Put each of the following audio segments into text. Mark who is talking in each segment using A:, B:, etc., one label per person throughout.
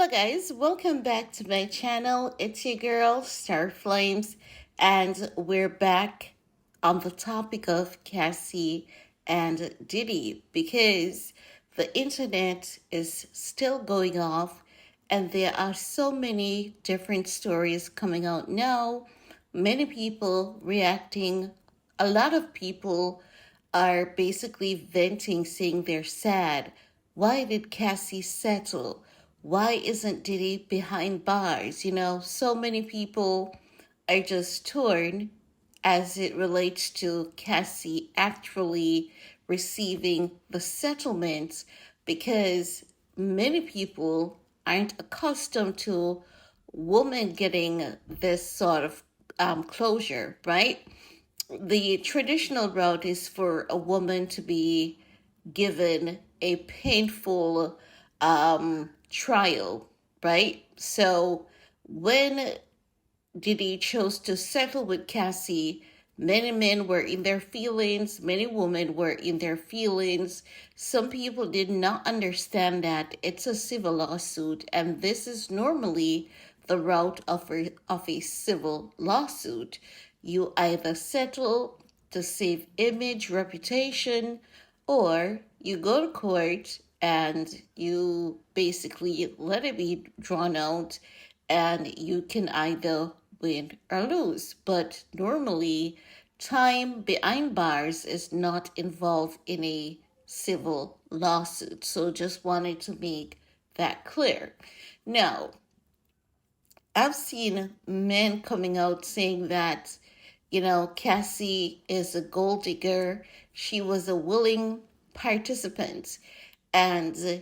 A: Hello guys, welcome back to my channel. It's your girl, Star Flames, and we're back on the topic of Cassie and Diddy because the internet is still going off and there are so many different stories coming out now. Many people reacting, a lot of people are basically venting, saying they're sad. Why did Cassie settle? Why isn't Diddy behind bars? So many people are just torn as it relates to Cassie actually receiving the settlement because many people aren't accustomed to women getting this sort of closure, right? The traditional route is for a woman to be given a painful trial, right? So when Diddy chose to settle with Cassie, many men were in their feelings, many women were in their feelings. Some people did not understand that it's a civil lawsuit, and this is normally the route of a civil lawsuit. You either settle to save image, reputation, or you go to court and you basically let it be drawn out and you can either win or lose. But normally, time behind bars is not involved in a civil lawsuit. So just wanted to make that clear. Now, I've seen men coming out saying that, Cassie is a gold digger. She was a willing participant. And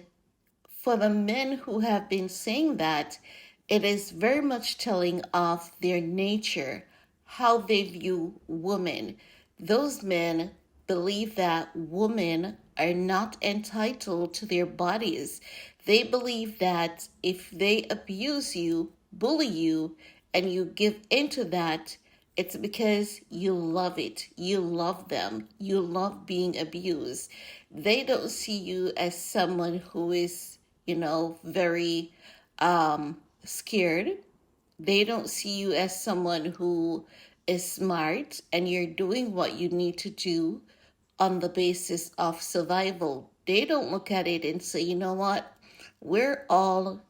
A: for the men who have been saying that, it is very much telling of their nature, how they view women. Those men believe that women are not entitled to their bodies. They believe that if they abuse you, bully you, and you give into that, it's because you love it. You love them. You love being abused. They don't see you as someone who is, very scared. They don't see you as someone who is smart and you're doing what you need to do on the basis of survival. They don't look at it and say, you know what, we're all,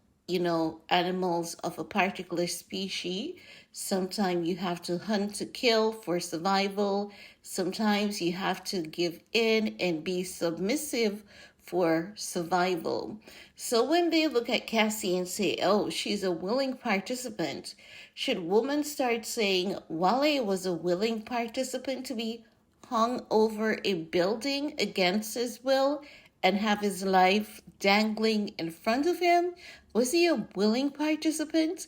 A: animals of a particular species. Sometimes you have to hunt to kill for survival. Sometimes you have to give in and be submissive for survival. So when they look at Cassie and say, oh, she's a willing participant, should women start saying Wale was a willing participant to be hung over a building against his will and have his life dangling in front of him? Was he a willing participant?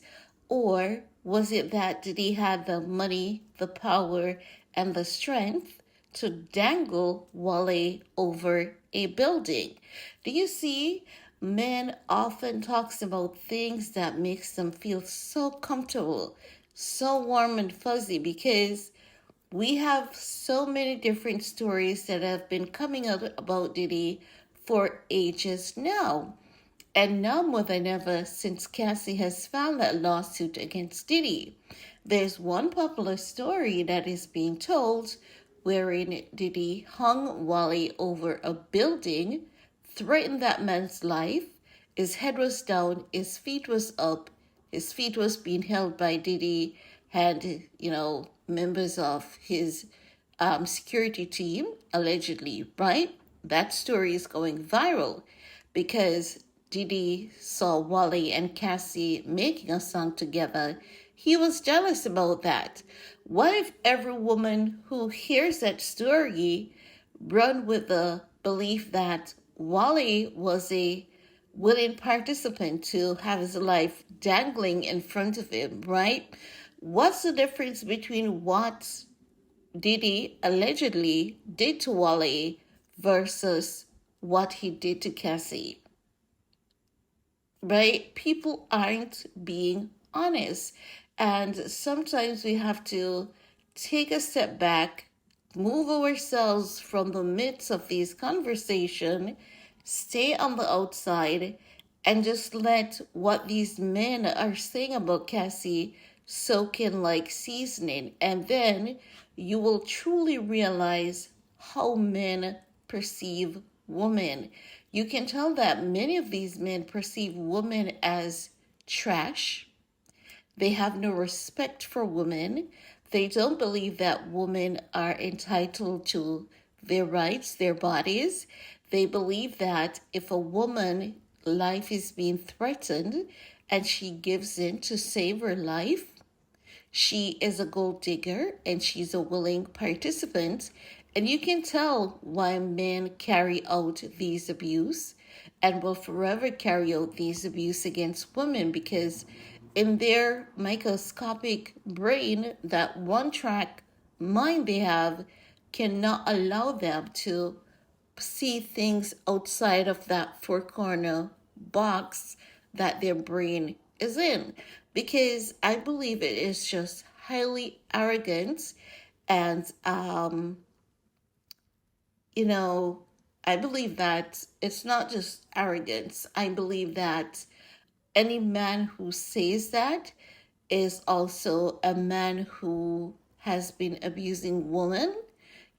A: Or was it that did he have the money, the power, and the strength to dangle Wale over a building? Do you see? Men often talks about things that makes them feel so comfortable, so warm and fuzzy because we have so many different stories that have been coming out about Diddy for ages now. And now more than ever, since Cassie has filed that lawsuit against Diddy, there's one popular story that is being told wherein Diddy hung Wale over a building, threatened that man's life. His head was down, his feet was up, his feet was being held by Diddy and, members of his security team, allegedly, right? That story is going viral because Diddy saw Wale and Cassie making a song together. He was jealous about that. What if every woman who hears that story run with the belief that Wale was a willing participant to have his life dangling in front of him, right? What's the difference between what Diddy allegedly did to Wale versus what he did to Cassie? Right? People aren't being honest. And sometimes we have to take a step back, move ourselves from the midst of these conversations, stay on the outside, and just let what these men are saying about Cassie soak in like seasoning. And then you will truly realize how men perceive women. You can tell that many of these men perceive women as trash. They have no respect for women. They don't believe that women are entitled to their rights, their bodies. They believe that if a woman life is being threatened and she gives in to save her life, she is a gold digger and she's a willing participant. And you can tell why men carry out these abuse and will forever carry out these abuse against women, because in their microscopic brain, that one track mind they have cannot allow them to see things outside of that four corner box that their brain is in. Because I believe it is just highly arrogant. And, you know, I believe that it's not just arrogance. I believe that any man who says that is also a man who has been abusing women,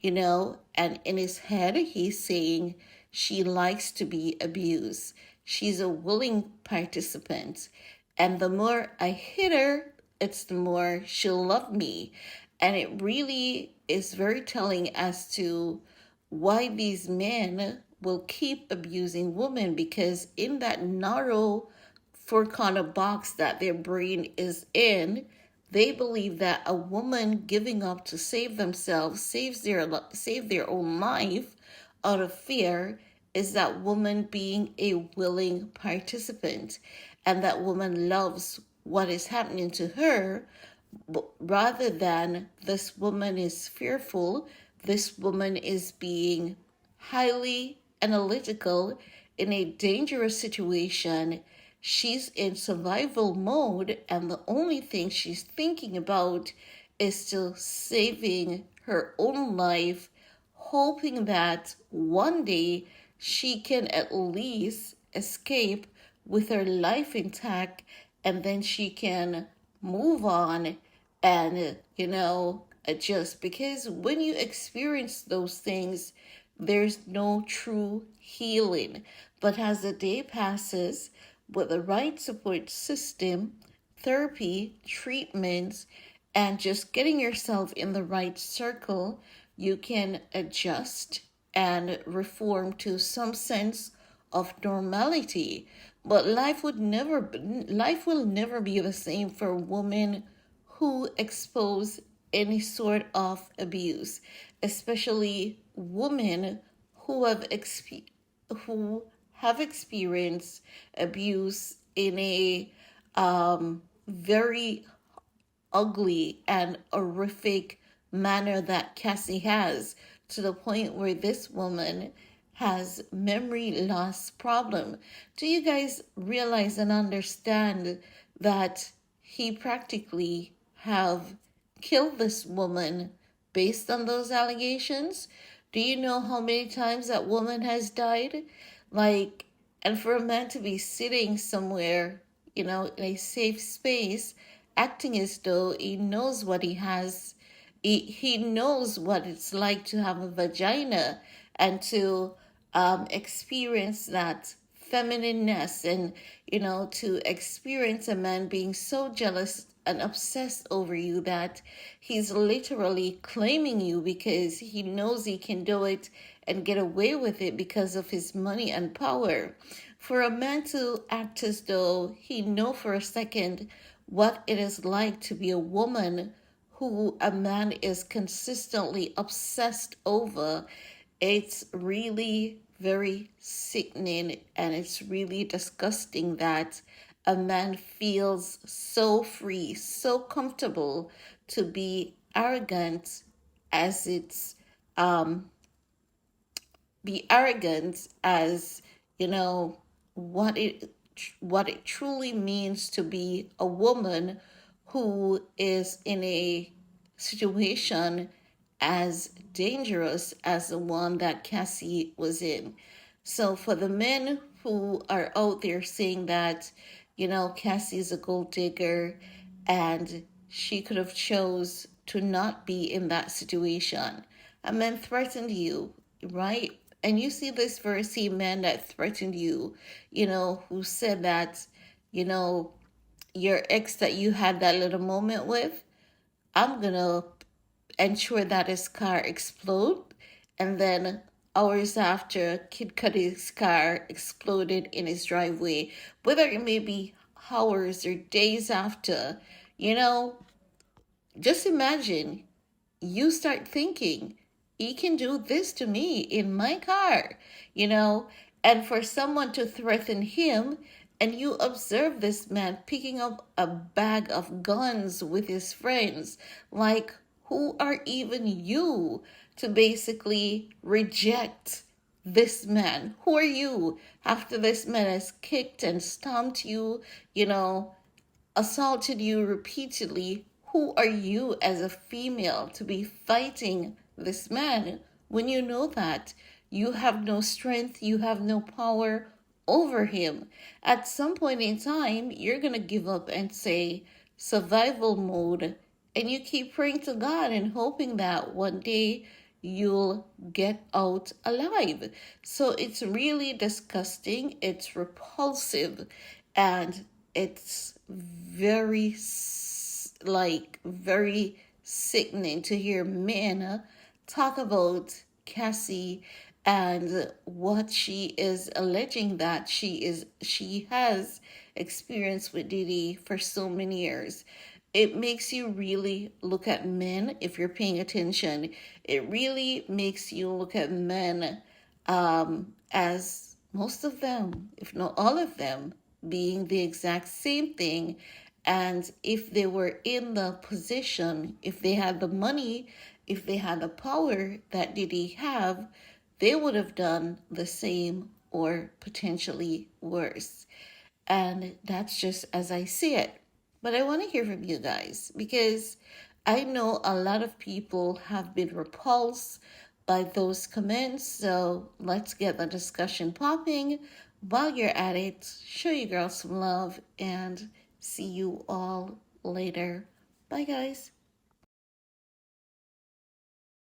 A: and in his head, he's saying she likes to be abused. She's a willing participant. And the more I hit her, it's the more she'll love me. And it really is very telling as to why these men will keep abusing women, because in that narrow four corner box that their brain is in, they believe that a woman giving up to save themselves, save their own life out of fear, is that woman being a willing participant, and that woman loves what is happening to her, rather than this woman is fearful, this woman is being highly analytical in a dangerous situation. She's in survival mode, and the only thing she's thinking about is still saving her own life, hoping that one day she can at least escape with her life intact, and then she can move on and, adjust. Because when you experience those things, there's no true healing. But as the day passes, with the right support system, therapy, treatments, and just getting yourself in the right circle, you can adjust and reform to some sense of normality. But life will never be the same for women who expose any sort of abuse, especially women who who have experienced abuse in a very ugly and horrific manner that Cassie has, to the point where this woman has memory loss problem. Do you guys realize and understand that he practically have killed this woman based on those allegations? Do you know how many times that woman has died? Like, and for a man to be sitting somewhere, in a safe space, acting as though he knows what he has, he knows what it's like to have a vagina, and to experience that feminineness, and to experience a man being so jealous and obsessed over you that he's literally claiming you because he knows he can do it and get away with it because of his money and power. For a man to act as though he know for a second what it is like to be a woman who a man is consistently obsessed over, it's really very sickening, and it's really disgusting that a man feels so free, so comfortable to be arrogant, as it's be arrogant as you know what it truly means to be a woman who is in a situation as dangerous as the one that Cassie was in. So for the men who are out there saying that, Cassie is a gold digger and she could have chose to not be in that situation. A man threatened you, right? And you see this very same man that threatened you, who said that, you know, your ex that you had that little moment with, I'm gonna ensure that his car explode. And then hours after, Kid Cudi's car exploded in his driveway. Whether it may be hours or days after, you know, just imagine you start thinking, he can do this to me in my car, you know, and for someone to threaten him, and you observe this man picking up a bag of guns with his friends, like, who are even you to basically reject this man? Who are you after this man has kicked and stomped you, you know, assaulted you repeatedly? Who are you as a female to be fighting this man when you know that you have no strength, you have no power over him? At some point in time, you're going to give up and say survival mode, and you keep praying to God and hoping that one day you'll get out alive. So it's really disgusting, it's repulsive, and it's very sickening to hear men talk about Cassie and what she is alleging that she has experienced with Diddy for so many years. It makes you really look at men, if you're paying attention. It really makes you look at men as most of them, if not all of them, being the exact same thing. And if they were in the position, if they had the money, if they had the power that Diddy have, they would have done the same or potentially worse. And that's just as I see it. But I want to hear from you guys because I know a lot of people have been repulsed by those comments. So let's get the discussion popping. While you're at it, show your girls some love and see you all later. Bye, guys.